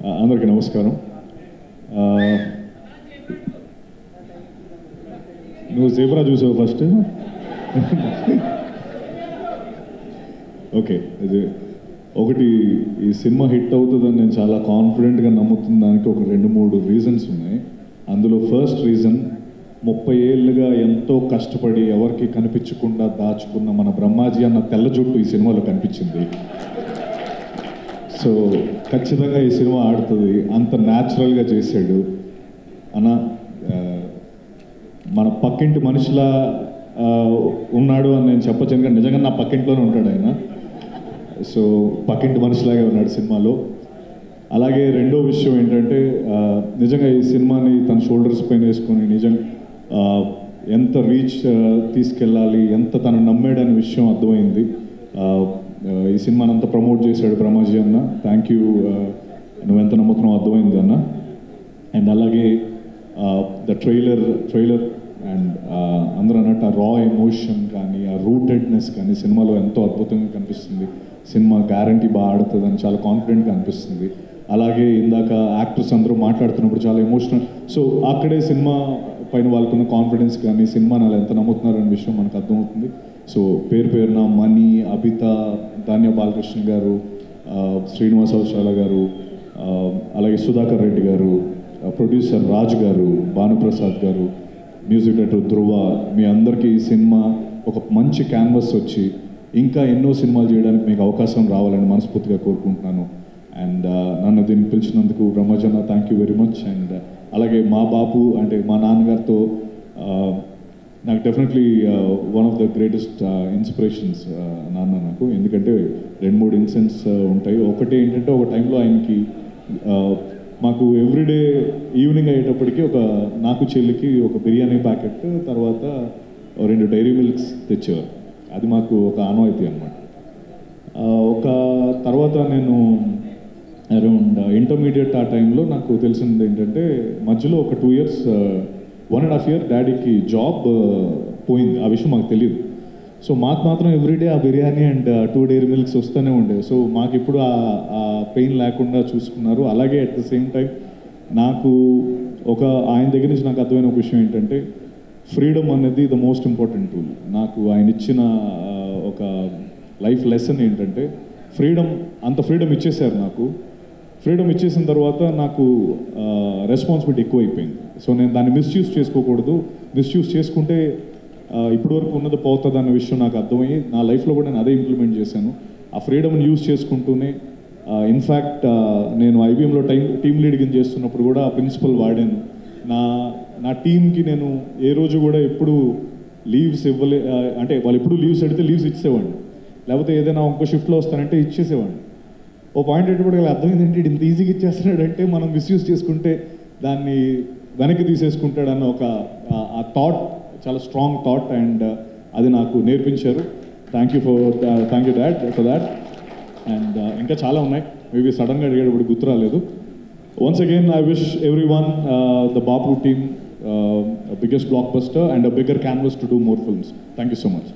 అందరికీ నమస్కారం. నువ్వు జీబ్రా చూసావు ఫస్ట్? ఓకే, ఇది ఒకటి, ఈ సినిమా హిట్ అవుతుందని నేను చాలా కాన్ఫిడెంట్గా నమ్ముతున్న దానికి ఒక 2-3 రీజన్స్ ఉన్నాయి. అందులో ఫస్ట్ రీజన్, 30 ఏళ్ళుగా ఎంతో కష్టపడి ఎవరికి కనిపించకుండా దాచుకున్న మన బ్రహ్మాజీ అన్న తెల్ల జుట్టు ఈ సినిమాలో కనిపించింది. సో ఖచ్చితంగా ఈ సినిమా ఆడుతుంది, అంత న్యాచురల్గా చేశాడు అన్న. మన పక్కింటి మనిషిలా ఉన్నాడు అని నేను చెప్పచ్చు, ఎందుకంటే నిజంగా నా పక్కింట్లోనే ఉంటాడు ఆయన. సో పక్కింటి మనిషిలాగే ఉన్నాడు సినిమాలో. అలాగే రెండో విషయం ఏంటంటే, నిజంగా ఈ సినిమాని తన షోల్డర్స్ పైన వేసుకొని నిజంగా ఎంత రీచ్ తీసుకెళ్ళాలి, ఎంత తను నమ్మాడనే విషయం అర్థమైంది. ఈ సినిమాని అంతా ప్రమోట్ చేశాడు బ్రహ్మాజీ అన్న. థ్యాంక్ యూ, నువ్వెంత నమ్ముతున్నావు అర్థమైంది అన్న. అండ్ అలాగే ద ట్రైలర్ అండ్ అందరూ అన్నట్టు ఆ రా ఎమోషన్ కానీ, ఆ రూటెడ్నెస్ కానీ సినిమాలో ఎంతో అద్భుతంగా కనిపిస్తుంది. సినిమా గ్యారంటీ బాగా ఆడుతుందని చాలా కాన్ఫిడెంట్గా అనిపిస్తుంది. అలాగే ఇందాక యాక్టర్స్ అందరూ మాట్లాడుతున్నప్పుడు చాలా ఎమోషనల్, సో అక్కడే సినిమా పైన వాళ్ళకున్న కాన్ఫిడెన్స్ కానీ, సినిమాని వాళ్ళు ఎంత నమ్ముతున్నారనే విషయం మనకు అర్థమవుతుంది. సో పేరున మణి, అబిత, ధాన్య బాలకృష్ణ గారు, శ్రీనివాస ఔషాల గారు, అలాగే సుధాకర్ రెడ్డి గారు, ప్రొడ్యూసర్ రాజ్ గారు, భానుప్రసాద్ గారు, మ్యూజిక్ డైరెక్టర్ ధ్రువ, మీ అందరికీ ఈ సినిమా ఒక మంచి క్యాన్వస్ వచ్చి ఇంకా ఎన్నో సినిమాలు చేయడానికి మీకు అవకాశం రావాలని మనస్ఫూర్తిగా కోరుకుంటున్నాను. అండ్ నన్ను దీన్ని పిలిచినందుకు బ్రహ్మజన్న thank you very much. And అలాగే మా బాపు అంటే మా నాన్నగారితో నాకు definitely one of the greatest inspirations నాన్న నాకు. ఎందుకంటే 2-3 ఇన్సిడెంట్స్ ఉంటాయి. ఒకటి ఏంటంటే, ఒక టైంలో ఆయనకి మాకు ఎవ్రీడే ఈవినింగ్ అయ్యేటప్పటికి నాకు చెల్లికి ఒక బిర్యానీ ప్యాకెట్, తర్వాత 2 డైరీ మిల్క్స్ తెచ్చేవారు. అది మాకు ఒక ఆనవాయితీ అనమాట. ఒక తర్వాత నేను అరౌండ్ ఇంటర్మీడియట్ ఆ టైంలో నాకు తెలిసింది ఏంటంటే, మధ్యలో ఒక 2 years 1.5 year డాడీకి జాబ్ పోయింది. ఆ విషయం మాకు తెలియదు. సో మాకు మాత్రం ఎవ్రీడే ఆ బిర్యానీ అండ్ 2 డైరీ మిల్క్స్ వస్తూనే ఉండేవి. సో మాకు ఇప్పుడు ఆ పెయిన్ లేకుండా చూసుకున్నారు. అలాగే అట్ ద సేమ్ టైం నాకు ఆయన దగ్గర నుంచి నాకు అర్థమైన ఒక విషయం ఏంటంటే, ఫ్రీడమ్ అనేది ద మోస్ట్ ఇంపార్టెంట్ టూల్. నాకు ఆయన ఇచ్చిన ఒక లైఫ్ లెసన్ ఏంటంటే, అంత ఫ్రీడమ్ ఇచ్చేసారు నాకు. ఫ్రీడమ్ ఇచ్చేసిన తర్వాత నాకు రెస్పాన్సిబిలిటీ ఎక్కువైపోయింది. సో నేను దాన్ని మిస్యూజ్ చేసుకోకూడదు. మిస్యూజ్ చేసుకుంటే ఇప్పటి వరకు ఉన్నది పోతుంది అన్న విషయం నాకు అర్థమయ్యి, నా లైఫ్లో కూడా నేను అదే ఇంప్లిమెంట్ చేశాను. ఆ ఫ్రీడమ్ని యూజ్ చేసుకుంటూనే ఇన్ఫ్యాక్ట్ నేను ఐబీఎంలో టీమ్ లీడింగ్ చేస్తున్నప్పుడు కూడా ఆ ప్రిన్సిపల్ వాడాను. నా టీంకి నేను ఏ రోజు కూడా ఎప్పుడు లీవ్స్ అంటే వాళ్ళు ఎప్పుడు లీవ్స్ అడిగితే లీవ్స్ ఇచ్చేవాడిని, లేకపోతే ఏదైనా ఇంకో షిఫ్ట్లో వస్తానంటే ఇచ్చేసేవాడిని. ఓ పాయింట్ ఏంటప్పుడు అర్థమైంది ఏంటి, ఇంత ఈజీగా ఇచ్చేస్తున్నాడంటే మనం మిస్యూజ్ చేసుకుంటే దాన్ని వెనక్కి తీసేసుకుంటాడన్న ఆ థాట్ చాలా స్ట్రాంగ్ థాట్. అండ్ అది నాకు నేర్పించారు. Thank you dad for that. And ఇంకా చాలా ఉన్నాయి, మేబీ సడన్గా అడిగేటప్పుడు గుర్తు రాలేదు. Once again I wish everyone, the Bapu team, biggest blockbuster and a bigger canvas to do more films. Thank you so much.